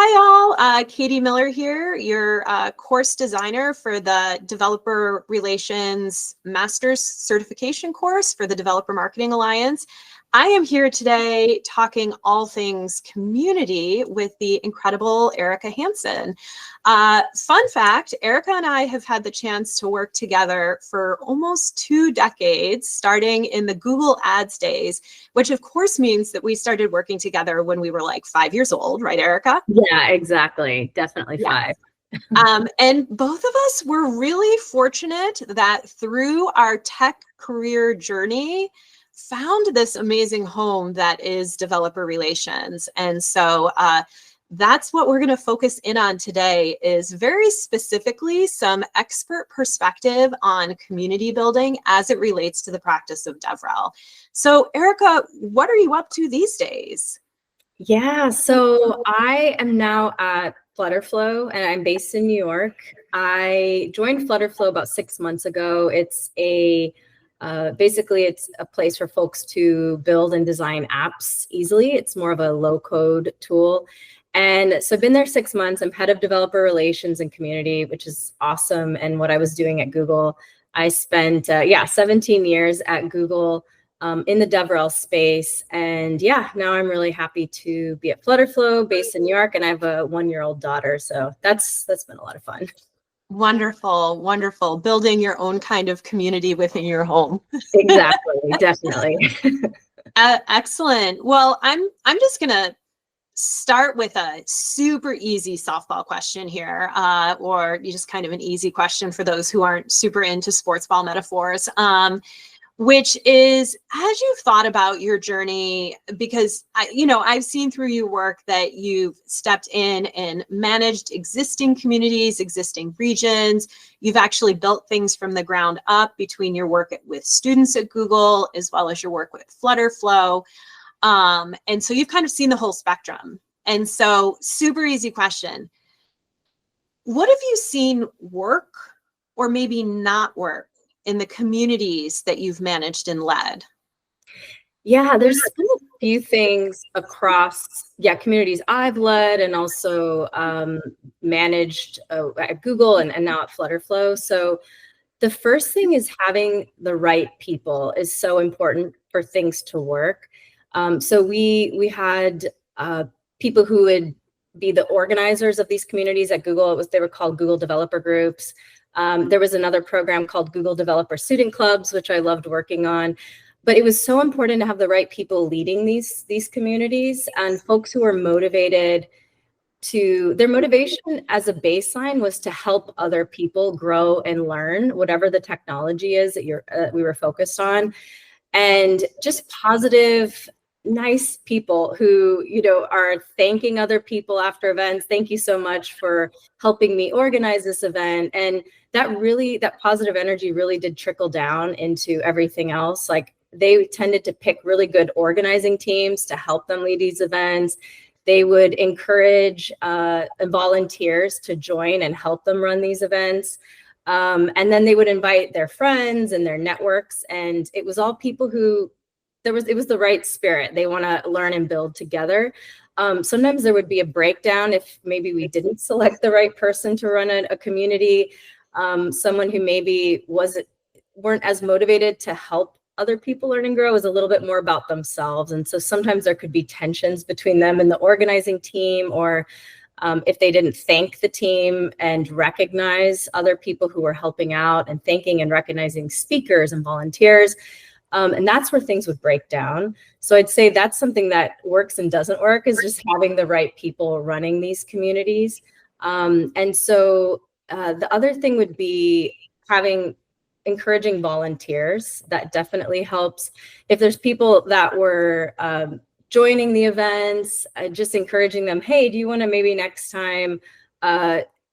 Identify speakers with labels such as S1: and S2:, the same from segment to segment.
S1: Hi all, Katie Miller here, your course designer for the Developer Relations Master's Certification course for the Developer Marketing Alliance. I am here today talking all things community with the incredible Erica Hanson. Fun fact, Erica and I have had the chance to work together for almost 2 decades, starting in the Google Ads days, which of course means that we started working together when we were like 5 years old, right, Erica?
S2: Yeah, exactly. Definitely 5.
S1: And both of us were really fortunate that through our tech career journey, found this amazing home that is developer relations. And so that's what we're going to focus in on today, is very specifically some expert perspective on community building as it relates to the practice of DevRel. So Erica, what are you up to these days?
S2: Yeah, so I am now at Flutterflow and I'm based in New York. I joined Flutterflow about 6 months ago. It's basically it's a place for folks to build and design apps easily. It's more of a low code tool. And so I've been there 6 months. I'm head of developer relations and community, which is awesome. And what I was doing at Google, I spent 17 years at Google in the DevRel space. And yeah, now I'm really happy to be at Flutterflow based in New York. And I have a 1-year-old daughter. So that's been a lot of fun.
S1: Wonderful, wonderful. Building your own kind of community within your home.
S2: Exactly, definitely.
S1: Excellent. Well, I'm just gonna start with a super easy softball question here, or just kind of an easy question for those who aren't super into sports ball metaphors. Which is, as you've thought about your journey, because I've seen through your work that you've stepped in and managed existing communities, existing regions. You've actually built things from the ground up between your work with students at Google, as well as your work with Flutterflow. And so you've kind of seen the whole spectrum. And so super easy question. What have you seen work or maybe not work in the communities that you've managed and led?
S2: Yeah, there's been a few things across communities I've led and also managed at Google and now at Flutterflow. So the first thing is having the right people is so important for things to work. So we had people who would be the organizers of these communities at Google. They were called Google Developer Groups. There was another program called Google Developer Student Clubs, which I loved working on. But it was so important to have the right people leading these communities and folks who are motivated their motivation as a baseline was to help other people grow and learn whatever the technology is that we were focused on. And just positive, nice people who, are thanking other people after events. Thank you so much for helping me organize this event. And that positive energy really did trickle down into everything else. Like they tended to pick really good organizing teams to help them lead these events. They would encourage volunteers to join and help them run these events. And then they would invite their friends and their networks. And it was all people who it was the right spirit. They want to learn and build together. Sometimes there would be a breakdown if maybe we didn't select the right person to run a community. Someone who maybe weren't as motivated to help other people learn and grow is a little bit more about themselves. And so sometimes there could be tensions between them and the organizing team, or if they didn't thank the team and recognize other people who were helping out and thanking and recognizing speakers and volunteers. And that's where things would break down. So I'd say that's something that works and doesn't work, is just having the right people running these communities. And so the other thing would be encouraging volunteers. That definitely helps. If there's people that were joining the events, just encouraging them, hey, do you want to maybe next time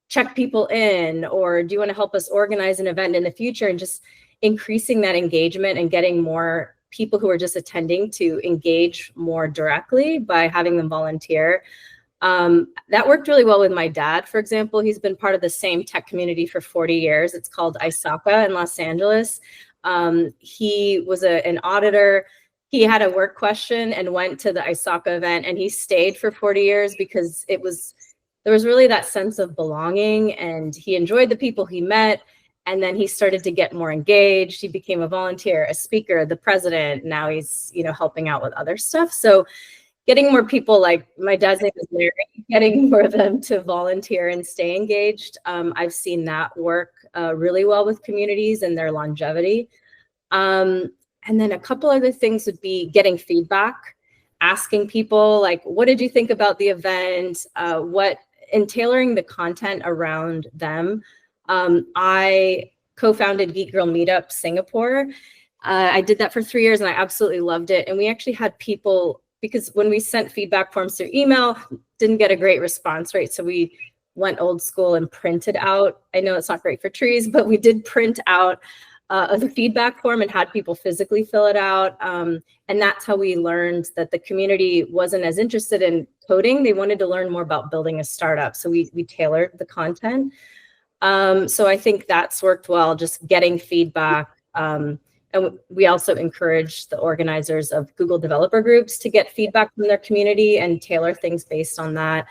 S2: check people in, or do you want to help us organize an event in the future? And just increasing that engagement and getting more people who are just attending to engage more directly by having them volunteer. That worked really well with my dad, for example. He's been part of the same tech community for 40 years. It's called ISACA in Los Angeles. He was an auditor. He had a work question and went to the ISACA event, and he stayed for 40 years because there was really that sense of belonging, and he enjoyed the people he met. And then he started to get more engaged. He became a volunteer, a speaker, the president. Now he's, helping out with other stuff. So getting more people, like my dad's name is Larry, getting more of them to volunteer and stay engaged. I've seen that work really well with communities and their longevity. And then a couple other things would be getting feedback, asking people like, what did you think about the event? And tailoring the content around them. I co-founded Geek Girl Meetup Singapore. I did that for 3 years and I absolutely loved it. And we actually had people, because when we sent feedback forms through email, didn't get a great response rate. So we went old school and printed out. I know it's not great for trees, but we did print out the feedback form and had people physically fill it out. And that's how we learned that the community wasn't as interested in coding. They wanted to learn more about building a startup. So we tailored the content. So I think that's worked well, just getting feedback. And we also encourage the organizers of Google developer groups to get feedback from their community and tailor things based on that.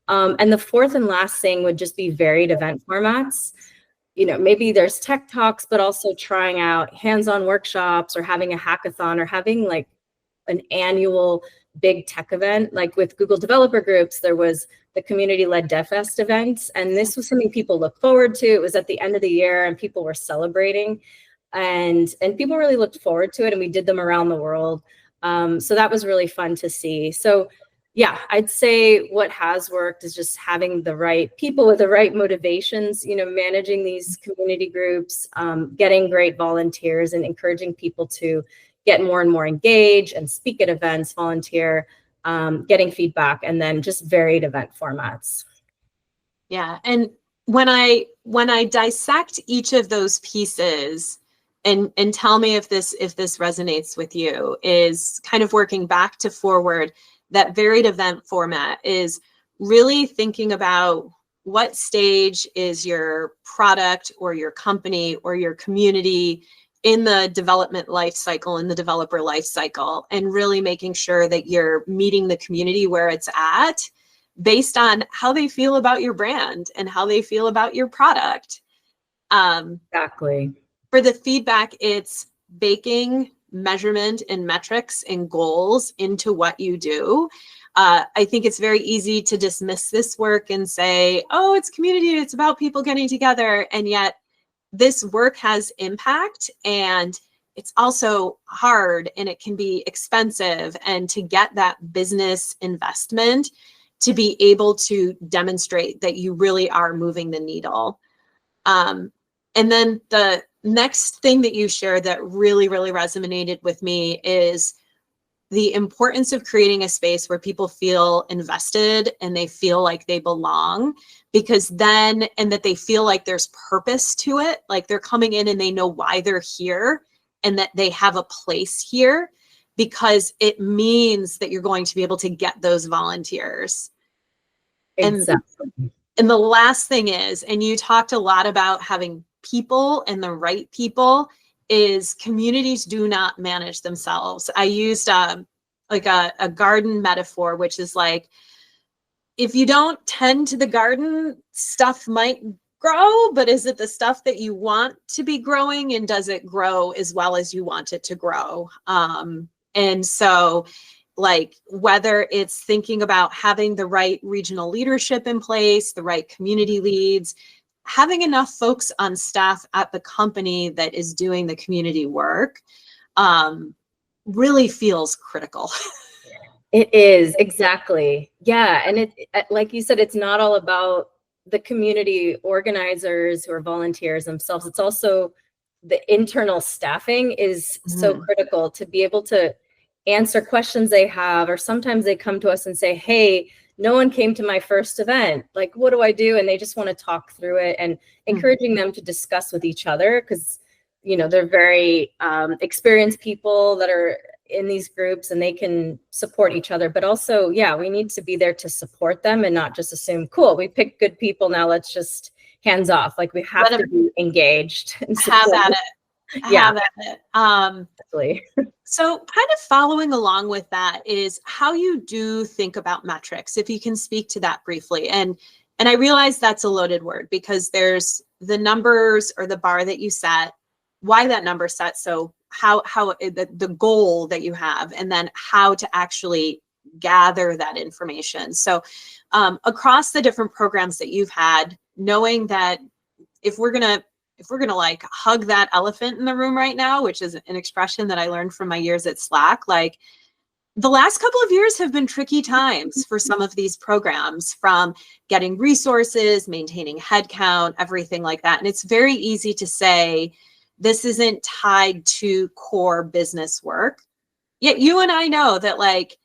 S2: And the fourth and last thing would just be varied event formats. Maybe there's tech talks, but also trying out hands-on workshops or having a hackathon or having like an annual big tech event. Like with Google developer groups, there was the community-led DevFest events. And this was something people look forward to. It was at the end of the year and people were celebrating and people really looked forward to it. And we did them around the world. So that was really fun to see. So yeah, I'd say what has worked is just having the right people with the right motivations, managing these community groups, getting great volunteers and encouraging people to get more and more engaged and speak at events, volunteer, getting feedback, and then just varied event formats.
S1: Yeah, and when I dissect each of those pieces, and tell me if this resonates with you, is kind of working back to forward. That varied event format is really thinking about what stage is your product or your company or your community in the development life cycle, in the developer life cycle, and really making sure that you're meeting the community where it's at based on how they feel about your brand and how they feel about your product.
S2: Exactly.
S1: For the feedback, it's baking measurement and metrics and goals into what you do. I think it's very easy to dismiss this work and say, oh, it's community, it's about people getting together. And yet this work has impact, and it's also hard and it can be expensive. And to get that business investment to be able to demonstrate that you really are moving the needle. And then the next thing that you shared that really, really resonated with me is the importance of creating a space where people feel invested and they feel like they belong, because then, and that they feel like there's purpose to it, like they're coming in and they know why they're here and that they have a place here, because it means that you're going to be able to get those volunteers.
S2: Exactly.
S1: And the last thing is, and you talked a lot about having people and the right people, is communities do not manage themselves. I used like a garden metaphor, which is like, if you don't tend to the garden, stuff might grow, but is it the stuff that you want to be growing, and does it grow as well as you want it to grow? And so, like, whether it's thinking about having the right regional leadership in place, the right community leads, having enough folks on staff at the company that is doing the community work, really feels critical.
S2: It is, exactly. Yeah, and it, like you said, it's not all about the community organizers who are volunteers themselves. It's also the internal staffing is so critical to be able to answer questions they have, or sometimes they come to us and say, hey, no one came to my first event. Like, what do I do? And they just want to talk through it, and encouraging them to discuss with each other, because, they're very experienced people that are in these groups and they can support each other. But also, yeah, we need to be there to support them and not just assume, cool, we picked good people, now let's just hands off. Like, we have to be engaged and
S1: have at it.
S2: Yeah,
S1: have at it.
S2: absolutely.
S1: So kind of following along with that is how you do think about metrics, if you can speak to that briefly. And I realize that's a loaded word because there's the numbers or the bar that you set, why that number set. So how the goal that you have, and then how to actually gather that information. So across the different programs that you've had, knowing that if we're gonna like hug that elephant in the room right now, which is an expression that I learned from my years at Slack, like the last couple of years have been tricky times for some of these programs, from getting resources, maintaining headcount, everything like that. And it's very easy to say this isn't tied to core business work. Yet you and I know that, like,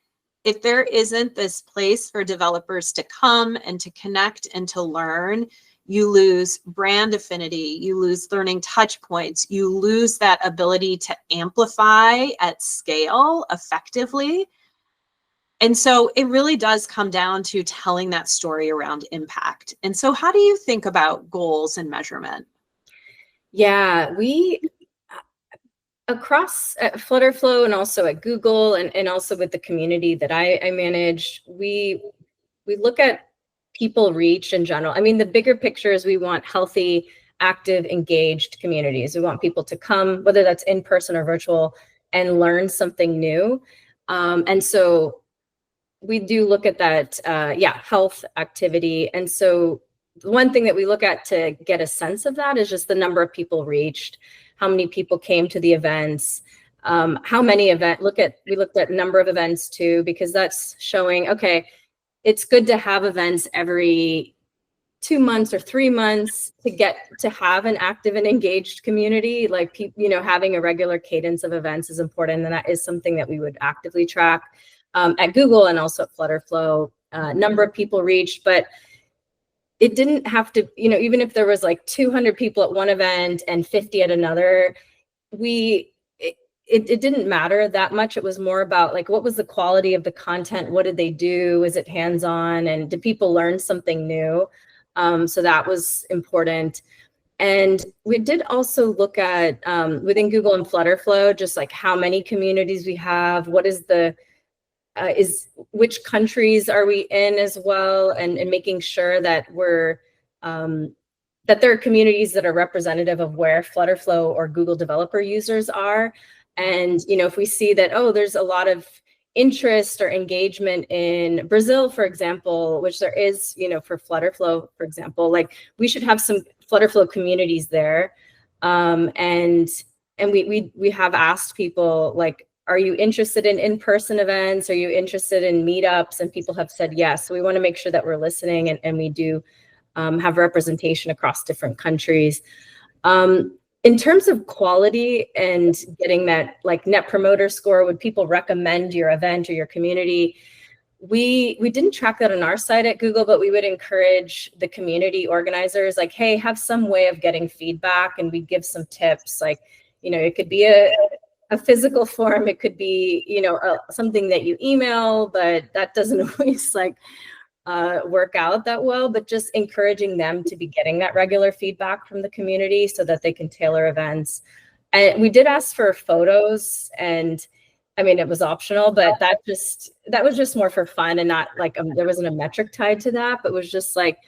S1: if there isn't this place for developers to come and to connect and to learn, you lose brand affinity, you lose learning touch points, you lose that ability to amplify at scale effectively. And so it really does come down to telling that story around impact. And so how do you think about goals and measurement?
S2: Yeah, we across at Flutterflow and also at Google and also with the community that I manage, we look at people reach in general. I mean, the bigger picture is we want healthy, active, engaged communities. We want people to come, whether that's in person or virtual, and learn something new. And so we do look at that, health, activity. And so the one thing that we look at to get a sense of that is just the number of people reached, how many people came to the events, how many we looked at number of events too, because that's showing, okay, it's good to have events every 2 months or 3 months to get to have an active and engaged community. Like, having a regular cadence of events is important, and that is something that we would actively track at Google and also at Flutterflow. Number of people reached, but it didn't have to, even if there was like 200 people at one event and 50 at another, it didn't matter that much. It was more about, like, what was the quality of the content? What did they do? Is it hands-on? And did people learn something new? So that was important. And we did also look at, within Google and Flutterflow, just like how many communities we have, what is which countries are we in as well, and making sure that we're, that there are communities that are representative of where Flutterflow or Google developer users are. And, if we see that, there's a lot of interest or engagement in Brazil, for example, which there is, for Flutterflow, for example, like, we should have some Flutterflow communities there. And we have asked people, like, are you interested in in-person events? Are you interested in meetups? And people have said yes. So we want to make sure that we're listening, and we do have representation across different countries. In terms of quality and getting that, like, net promoter score, would people recommend your event or your community? We didn't track that on our side at Google, but we would encourage the community organizers, like, hey, have some way of getting feedback, and we give some tips. Like, it could be a physical form, it could be, something that you email, but that doesn't always work out that well. But just encouraging them to be getting that regular feedback from the community so that they can tailor events. And we did ask for photos, and I mean, it was optional, but that was just more for fun, and not like there wasn't a metric tied to that, but it was just like,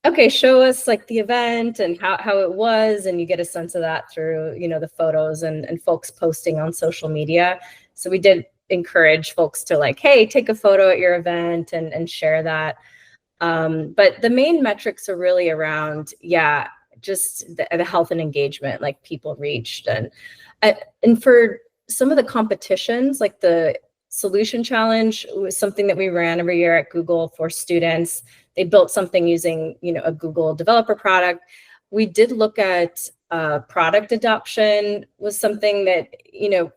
S2: okay, show us like the event and how it was, and you get a sense of that through, the photos and folks posting on social media. So we did encourage folks to, like, hey, take a photo at your event and share that. But the main metrics are really around, just the health and engagement, like people reached. And for some of the competitions, like the Solution Challenge was something that we ran every year at Google for students. They built something using, a Google developer product. We did look at product adoption was something that,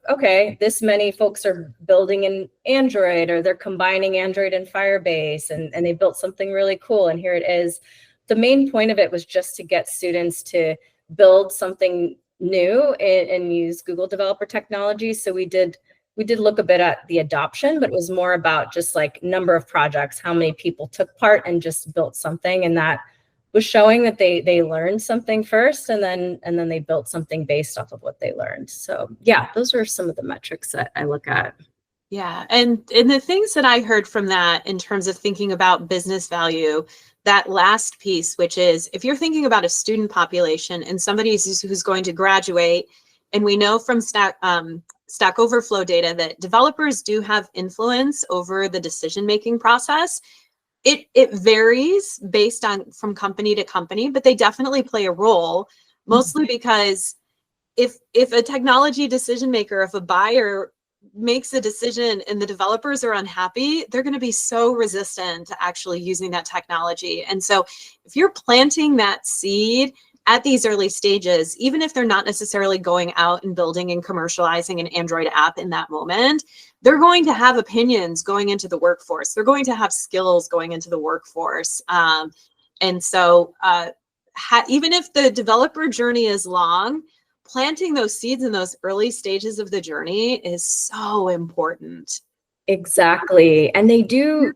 S2: okay, this many folks are building in Android, or they're combining Android and Firebase, and they built something really cool. And here it is. The main point of it was just to get students to build something new and use Google developer technology. So we did look a bit at the adoption, but it was more about just like number of projects, how many people took part and just built something. And that was showing that they learned something first, and then they built something based off of what they learned. So yeah, those are some of the metrics that I look at.
S1: Yeah, and the things that I heard from that in terms of thinking about business value, that last piece, which is if you're thinking about a student population and somebody who's going to graduate, and we know from Stack Overflow data that developers do have influence over the decision-making process. It varies based on from company to company, but they definitely play a role, mostly because if a technology decision maker, if a buyer makes a decision and the developers are unhappy, they're going to be so resistant to actually using that technology. And so if you're planting that seed at these early stages, even if they're not necessarily going out and building and commercializing an Android app in that moment, they're going to have opinions going into the workforce. They're going to have skills going into the workforce. And so even if the developer journey is long, planting those seeds in those early stages of the journey is so important.
S2: Exactly. And they do,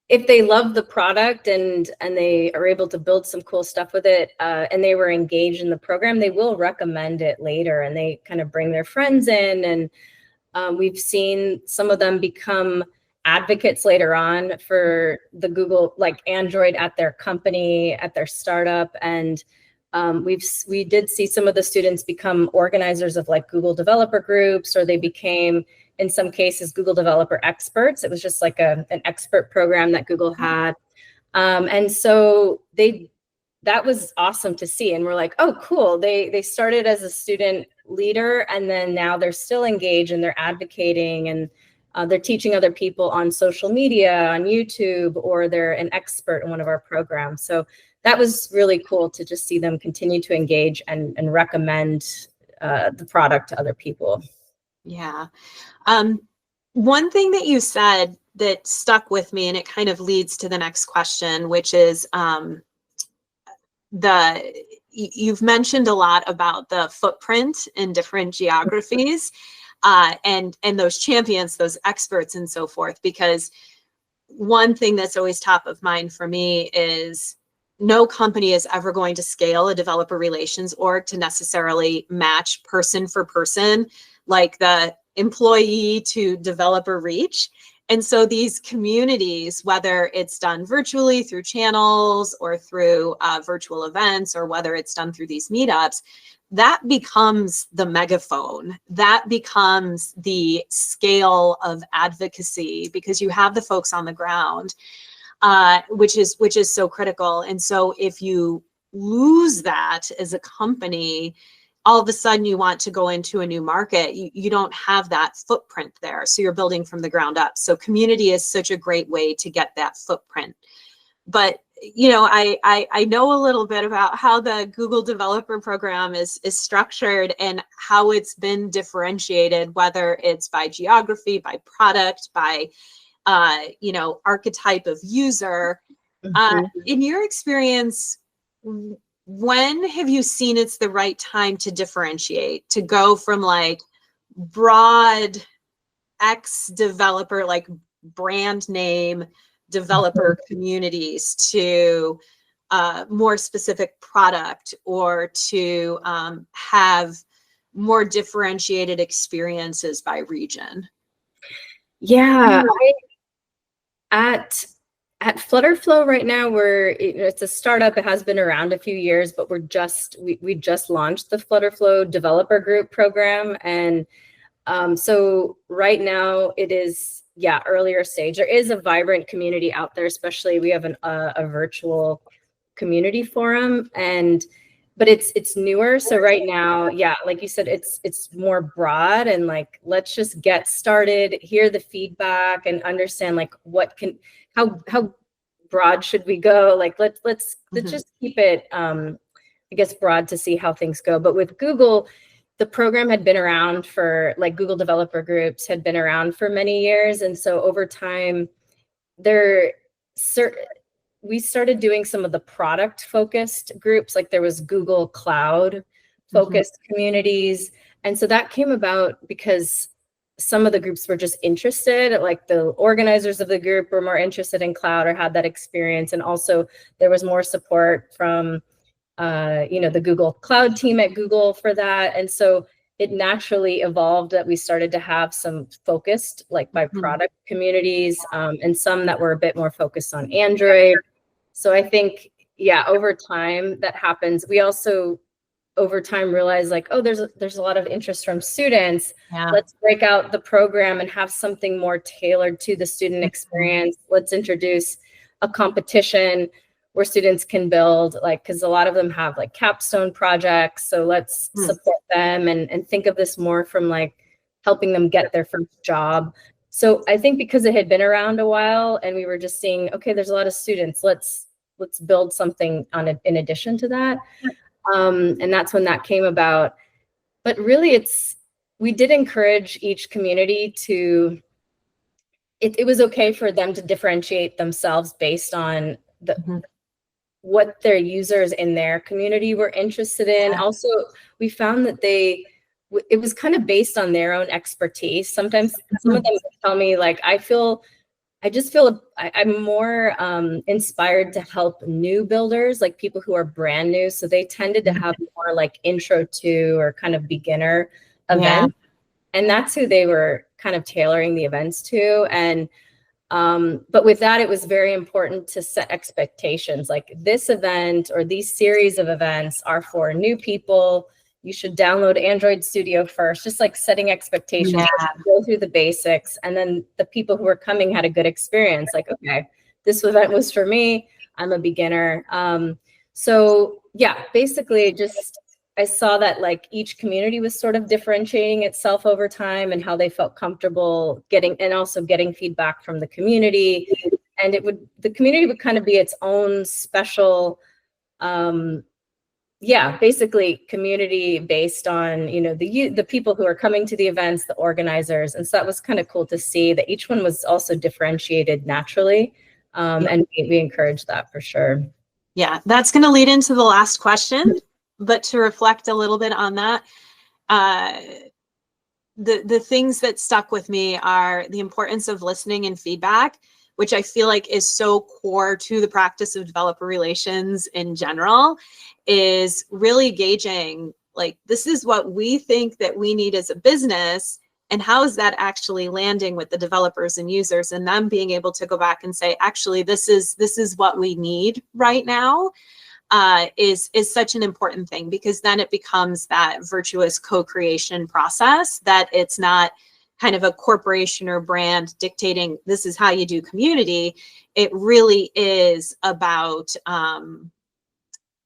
S2: if they love the product and they are able to build some cool stuff with it, and they were engaged in the program, they will recommend it later, and they kind of bring their friends in. And we've seen some of them become advocates later on for the Google, like Android at their company, at their startup. And we did see some of the students become organizers of like Google developer groups, or they became, in some cases, Google developer experts. It was just like an expert program that Google had. And so that was awesome to see. And we're like, oh, cool. They started as a student leader, and then now they're still engaged and they're advocating, and they're teaching other people on social media, on YouTube, or they're an expert in one of our programs. So that was really cool to just see them continue to engage and recommend the product to other people.
S1: Yeah. One thing that you said that stuck with me, and it kind of leads to the next question, which is you've mentioned a lot about the footprint in different geographies, and those champions, those experts, and so forth. Because one thing that's always top of mind for me is no company is ever going to scale a developer relations org to necessarily match person for person, like the employee to developer reach. And so these communities, whether it's done virtually through channels or through virtual events, or whether it's done through these meetups, that becomes the megaphone. That becomes the scale of advocacy, because you have the folks on the ground, which is so critical. And so if you lose that as a company, all of a sudden you want to go into a new market, you don't have that footprint there. So you're building from the ground up. So community is such a great way to get that footprint. But you know, I know a little bit about how the Google Developer Program is structured and how it's been differentiated, whether it's by geography, by product, by archetype of user. In your experience, when have you seen it's the right time to differentiate, to go from like broad X developer, like brand name developer communities, to more specific product, or to have more differentiated experiences by region?
S2: Yeah, at Flutterflow right now, it's a startup. It has been around a few years, but we just launched the Flutterflow developer group program. And so right now it is, earlier stage. There is a vibrant community out there, especially we have a virtual community forum, but it's newer. So right now, like you said, it's more broad, and like, let's just get started, hear the feedback, and understand like how broad should we go? Like, let's just keep it, I guess, broad to see how things go. But with Google, the program had been around for, like, Google developer groups had been around for many years. And so over time, we started doing some of the product focused groups. Like there was Google Cloud focused communities. And so that came about because some of the groups were just interested, like the organizers of the group were more interested in cloud or had that experience. And also there was more support from, the Google Cloud team at Google for that. And so it naturally evolved that we started to have some focused, like by product communities, and some that were a bit more focused on Android. So I think, yeah, over time that happens. We also over time realize like, oh, there's a lot of interest from students.
S1: Yeah.
S2: Let's break out the program and have something more tailored to the student experience. Let's introduce a competition where students can build, like, because a lot of them have like capstone projects. So let's support them and think of this more from like helping them get their first job. So I think because it had been around a while and we were just seeing, okay, there's a lot of students, let's build something on it in addition to that. And that's when that came about. But really we did encourage each community to, it was okay for them to differentiate themselves based on what their users in their community were interested in. Also, we found that it was kind of based on their own expertise. Sometimes some of them would tell me like, I just feel I'm more inspired to help new builders, like people who are brand new. So they tended to have more like intro to or kind of beginner events. Yeah. And that's who they were kind of tailoring the events to. And but with that, it was very important to set expectations. Like this event or these series of events are for new people. You should download Android Studio first, just like setting expectations, go through the basics. And then the people who were coming had a good experience. Like, okay, this event was for me. I'm a beginner. So yeah, basically just, I saw that like each community was sort of differentiating itself over time and how they felt comfortable getting, and also getting feedback from the community. And the community would kind of be its own special, basically community based on, the people who are coming to the events, the organizers. And so that was kind of cool to see that each one was also differentiated naturally. And we encourage that for sure.
S1: Yeah, that's going to lead into the last question, but to reflect a little bit on that, the things that stuck with me are the importance of listening and feedback, which I feel like is so core to the practice of developer relations in general, is really gauging, like, this is what we think that we need as a business, and how is that actually landing with the developers and users, and them being able to go back and say, actually, this is what we need right now, is such an important thing, because then it becomes that virtuous co-creation process, that it's not kind of a corporation or brand dictating this is how you do community. It really is about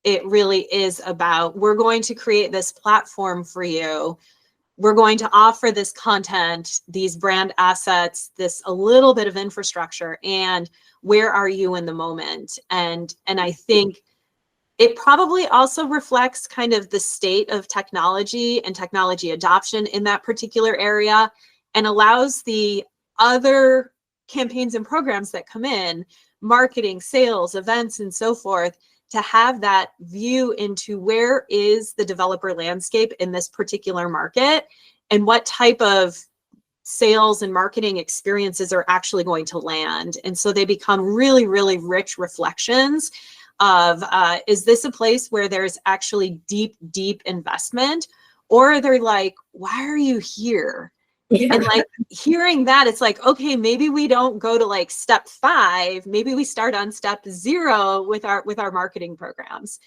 S1: we're going to create this platform for you. We're going to offer this content, these brand assets, this a little bit of infrastructure, and where are you in the moment? And I think it probably also reflects kind of the state of technology and technology adoption in that particular area, and allows the other campaigns and programs that come in, marketing, sales, events, and so forth, to have that view into where is the developer landscape in this particular market, and what type of sales and marketing experiences are actually going to land. And so they become really, really rich reflections of, is this a place where there's actually deep, deep investment? Or they're like, why are you here? Yeah. And like hearing that, it's like, okay, maybe we don't go to like step 5. Maybe we start on step 0 with our marketing programs.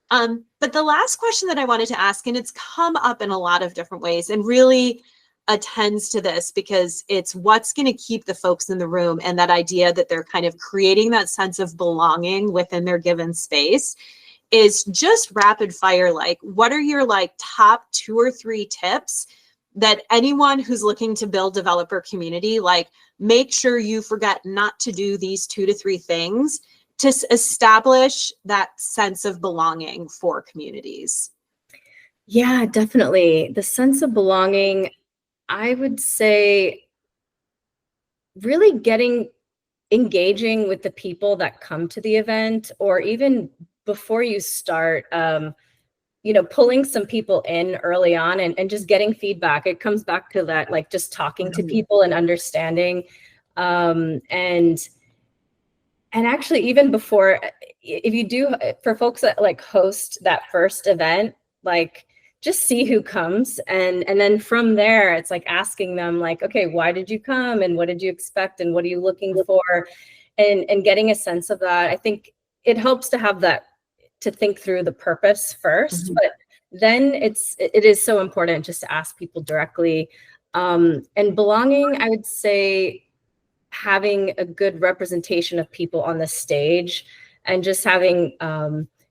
S1: But the last question that I wanted to ask, and it's come up in a lot of different ways and really attends to this, because it's what's going to keep the folks in the room, and that idea that they're kind of creating that sense of belonging within their given space, is just rapid fire. Like, what are your like top 2 or 3 tips that anyone who's looking to build developer community, like, make sure you forget not to do these 2 to 3 things to establish that sense of belonging for communities?
S2: Yeah, definitely. The sense of belonging, I would say, really engaging with the people that come to the event, or even before you start, pulling some people in early on and just getting feedback. It comes back to that, like just talking to people and understanding. And actually, even before, if you do, for folks that like host that first event, like just see who comes. And then from there, it's like asking them like, okay, why did you come? And what did you expect? And what are you looking for? And getting a sense of that. I think it helps to have that, to think through the purpose first, but then it is so important just to ask people directly. And belonging, I would say, having a good representation of people on the stage, and just having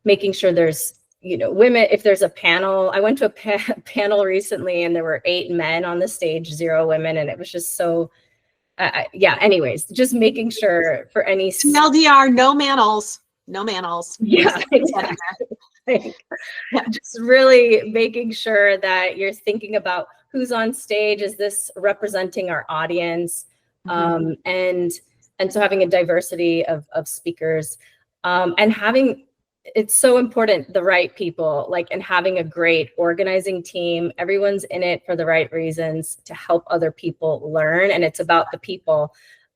S2: making sure there's women. If there's a panel, I went to a panel recently and there were 8 men on the stage, 0 women, and it was just so yeah, anyways, just making sure for any
S1: LDR, no manals.
S2: Yeah, exactly. Just really making sure that you're thinking about who's on stage. Is this representing our audience? And so having a diversity of speakers, and having, it's so important, the right people, like, and having a great organizing team. Everyone's in it for the right reasons, to help other people learn. And it's about the people,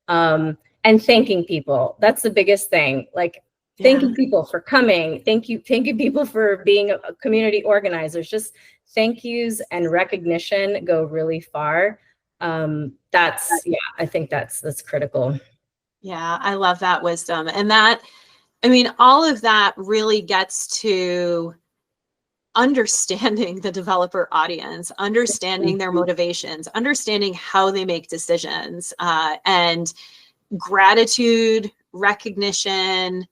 S2: and thanking people. That's the biggest thing. Like, thanking people for coming. Thank you people for being a community organizers. Just thank yous and recognition go really far. I think that's critical.
S1: Yeah, I love that wisdom. And that, I mean, all of that really gets to understanding the developer audience, understanding their motivations, understanding how they make decisions, and gratitude, recognition,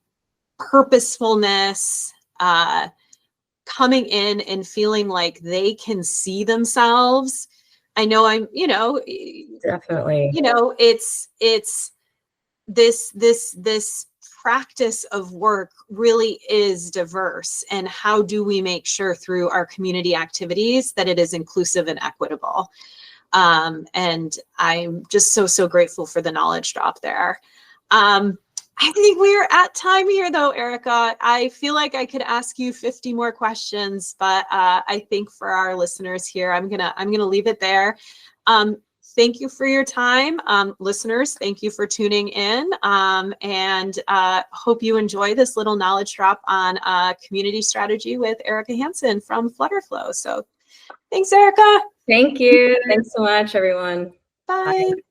S1: purposefulness, coming in and feeling like they can see themselves. I know
S2: definitely,
S1: it's this practice of work really is diverse. And how do we make sure through our community activities that it is inclusive and equitable? And I'm just so grateful for the knowledge drop there. I think we are at time here, though, Erica. I feel like I could ask you 50 more questions, but I think for our listeners here, I'm gonna leave it there. Thank you for your time, listeners. Thank you for tuning in, and hope you enjoy this little knowledge drop on community strategy with Erica Hanson from Flutterflow. So, thanks, Erica.
S2: Thank you. Thanks so much, everyone.
S1: Bye.
S2: Bye.